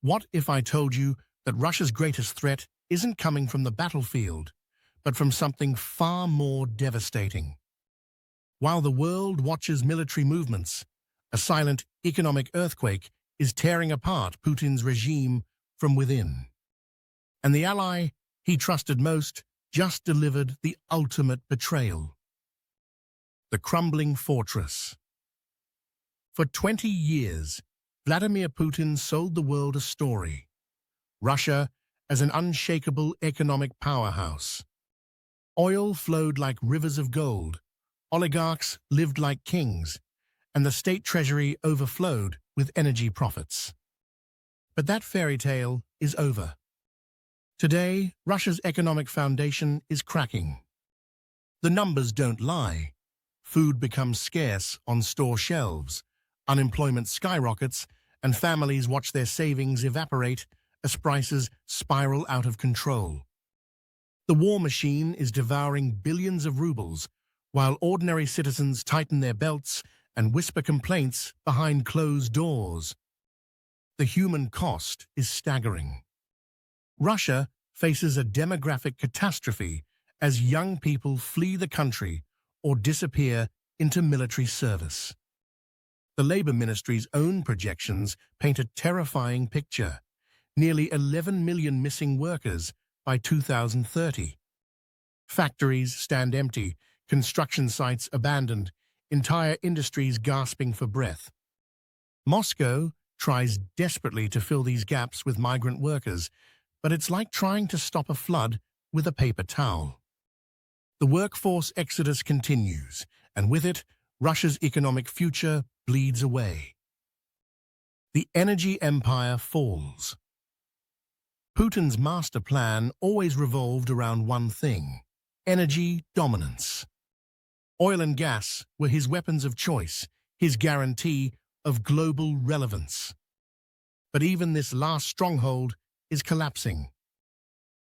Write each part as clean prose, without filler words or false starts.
What if I told you that Russia's greatest threat isn't coming from the battlefield, but from something far more devastating? While the world watches military movements, a silent economic earthquake is tearing apart Putin's regime from within. And the ally he trusted most just delivered the ultimate betrayal. The crumbling fortress. For 20 years, Vladimir Putin sold the world a story: Russia as an unshakable economic powerhouse. Oil flowed like rivers of gold, oligarchs lived like kings, and the state treasury overflowed with energy profits. But that fairy tale is over. Today, Russia's economic foundation is cracking. The numbers don't lie. Food becomes scarce on store shelves, unemployment skyrockets, and families watch their savings evaporate as prices spiral out of control. The war machine is devouring billions of rubles, while ordinary citizens tighten their belts and whisper complaints behind closed doors. The human cost is staggering. Russia faces a demographic catastrophe as young people flee the country or disappear into military service. The Labor Ministry's own projections paint a terrifying picture: nearly 11 million missing workers by 2030. Factories stand empty, construction sites abandoned, entire industries gasping for breath. Moscow tries desperately to fill these gaps with migrant workers, but it's like trying to stop a flood with a paper towel. The workforce exodus continues, and with it, Russia's economic future bleeds away. The energy empire falls. Putin's master plan always revolved around one thing: energy dominance. Oil and gas were his weapons of choice, his guarantee of global relevance. But even this last stronghold is collapsing.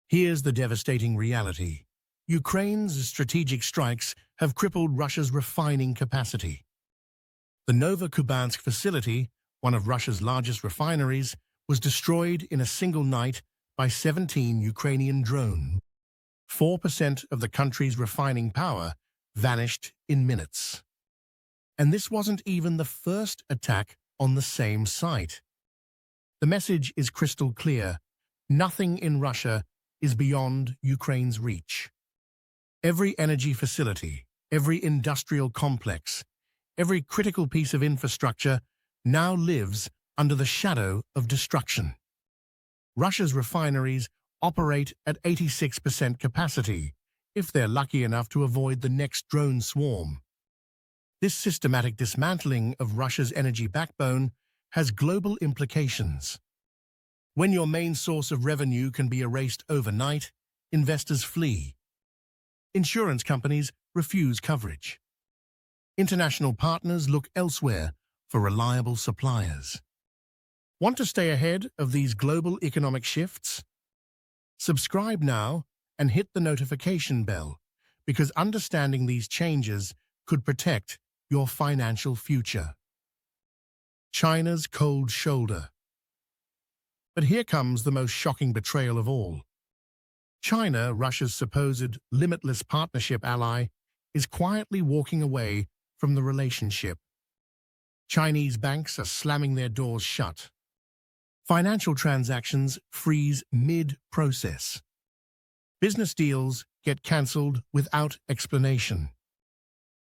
Here's the devastating reality: Ukraine's strategic strikes have crippled Russia's refining capacity. The Novokubansk facility, one of Russia's largest refineries, was destroyed in a single night by 17 Ukrainian drones. 4% of the country's refining power vanished in minutes. And this wasn't even the first attack on the same site. The message is crystal clear: nothing in Russia is beyond Ukraine's reach. Every energy facility, every industrial complex, every critical piece of infrastructure now lives under the shadow of destruction. Russia's refineries operate at 86% capacity, if they're lucky enough to avoid the next drone swarm. This systematic dismantling of Russia's energy backbone has global implications. When your main source of revenue can be erased overnight, investors flee. Insurance companies refuse coverage. International partners look elsewhere for reliable suppliers. Want to stay ahead of these global economic shifts? Subscribe now and hit the notification bell, because understanding these changes could protect your financial future. China's cold shoulder. But here comes the most shocking betrayal of all. China, Russia's supposed limitless partnership ally, is quietly walking away from the relationship. Chinese banks are slamming their doors shut. Financial transactions freeze mid-process. Business deals get cancelled without explanation.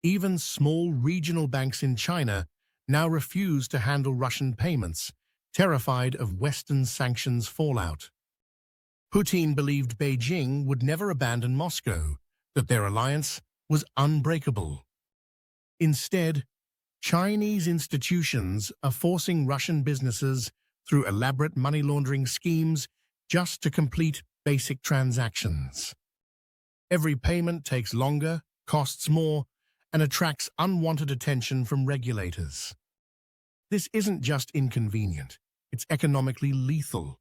Even small regional banks in China now refuse to handle Russian payments, terrified of Western sanctions fallout. Putin believed Beijing would never abandon Moscow, that their alliance was unbreakable. Instead, Chinese institutions are forcing Russian businesses through elaborate money laundering schemes just to complete basic transactions. Every payment takes longer, costs more, and attracts unwanted attention from regulators. This isn't just inconvenient, it's economically lethal.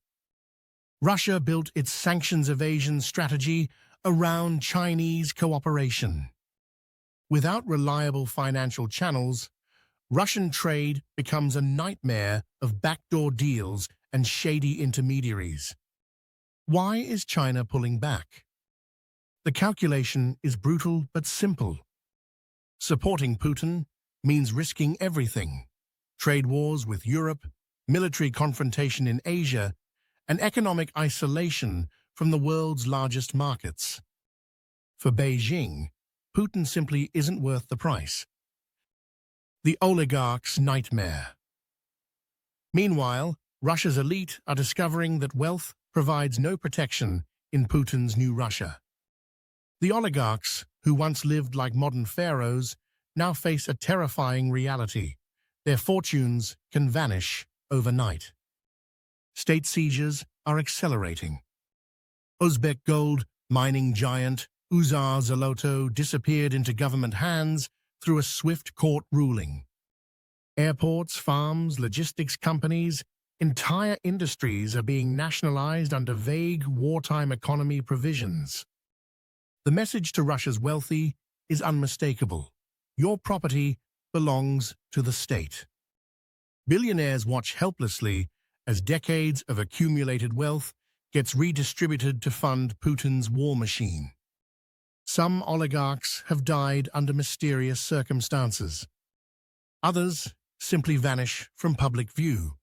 Russia built its sanctions evasion strategy around Chinese cooperation. Without reliable financial channels, Russian trade becomes a nightmare of backdoor deals and shady intermediaries. Why is China pulling back? The calculation is brutal but simple. Supporting Putin means risking everything: trade wars with Europe, military confrontation in Asia, and economic isolation from the world's largest markets. For Beijing, Putin simply isn't worth the price. The oligarch's nightmare. Meanwhile, Russia's elite are discovering that wealth provides no protection in Putin's new Russia. The oligarchs, who once lived like modern pharaohs, now face a terrifying reality. Their fortunes can vanish overnight. State seizures are accelerating. Uzbek gold mining giant Uzar Zoloto disappeared into government hands through a swift court ruling. Airports, farms, logistics companies, entire industries are being nationalized under vague wartime economy provisions. The message to Russia's wealthy is unmistakable. Your property belongs to the state. Billionaires watch helplessly as decades of accumulated wealth gets redistributed to fund Putin's war machine. Some oligarchs have died under mysterious circumstances. Others simply vanish from public view.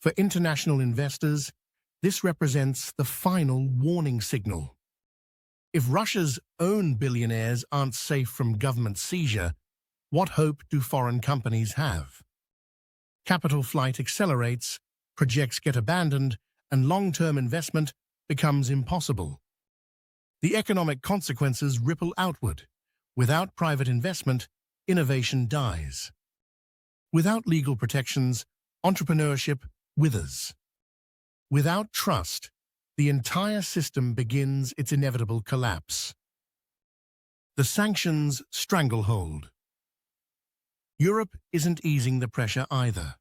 For international investors, this represents the final warning signal. If Russia's own billionaires aren't safe from government seizure, what hope do foreign companies have? Capital flight accelerates, projects get abandoned, and long-term investment becomes impossible. The economic consequences ripple outward. Without private investment, innovation dies. Without legal protections, entrepreneurship withers. Without trust, the entire system begins its inevitable collapse. The sanctions stranglehold. Europe isn't easing the pressure either.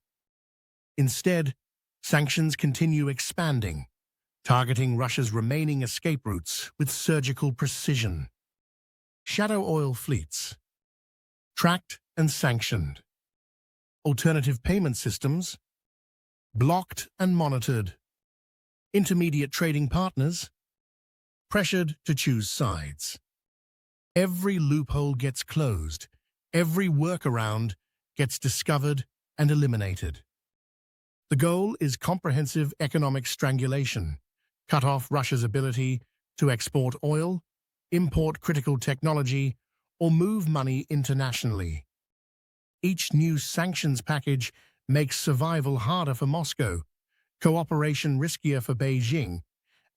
Instead, sanctions continue expanding, targeting Russia's remaining escape routes with surgical precision. Shadow oil fleets, tracked and sanctioned. Alternative payment systems, blocked and monitored. Intermediate trading partners, pressured to choose sides. Every loophole gets closed, every workaround gets discovered and eliminated. The goal is comprehensive economic strangulation: cut off Russia's ability to export oil, import critical technology, or move money internationally. Each new sanctions package makes survival harder for Moscow, cooperation riskier for Beijing,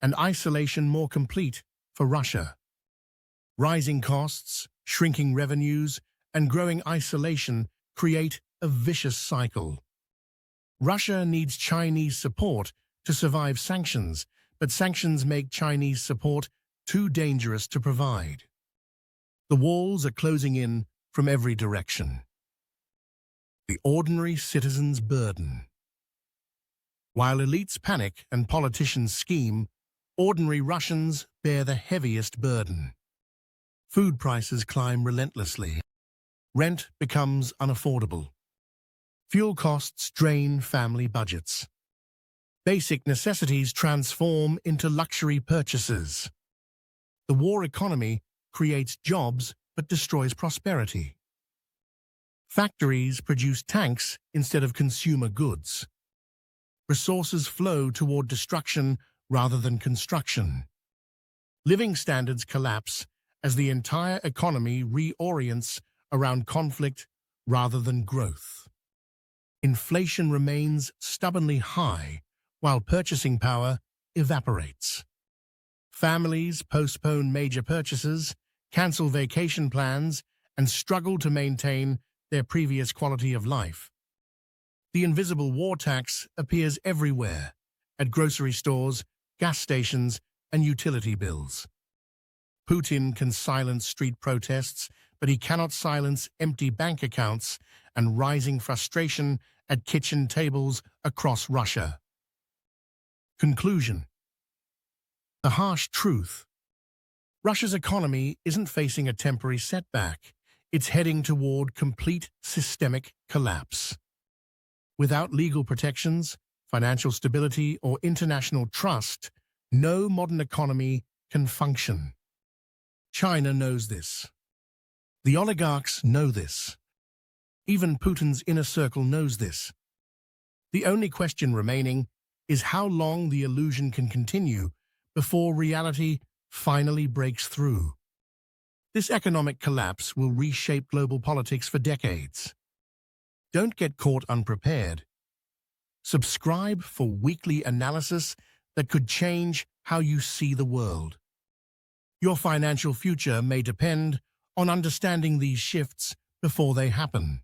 and isolation more complete for Russia. Rising costs, shrinking revenues, and growing isolation create a vicious cycle. Russia needs Chinese support to survive sanctions, but sanctions make Chinese support too dangerous to provide. The walls are closing in from every direction. The ordinary citizen's burden. While elites panic and politicians scheme, ordinary Russians bear the heaviest burden. Food prices climb relentlessly. Rent becomes unaffordable. Fuel costs drain family budgets. Basic necessities transform into luxury purchases. The war economy creates jobs but destroys prosperity. Factories produce tanks instead of consumer goods. Resources flow toward destruction rather than construction. Living standards collapse as the entire economy reorients around conflict rather than growth. Inflation remains stubbornly high, while purchasing power evaporates. Families postpone major purchases, cancel vacation plans, and struggle to maintain their previous quality of life. The invisible war tax appears everywhere, at grocery stores, gas stations, and utility bills. Putin can silence street protests, but he cannot silence empty bank accounts and rising frustration at kitchen tables across Russia. Conclusion. The harsh truth. Russia's economy isn't facing a temporary setback. It's heading toward complete systemic collapse. Without legal protections, financial stability, or international trust, no modern economy can function. China knows this. The oligarchs know this. Even Putin's inner circle knows this. The only question remaining is how long the illusion can continue before reality finally breaks through. This economic collapse will reshape global politics for decades. Don't get caught unprepared. Subscribe for weekly analysis that could change how you see the world. Your financial future may depend on understanding these shifts before they happen.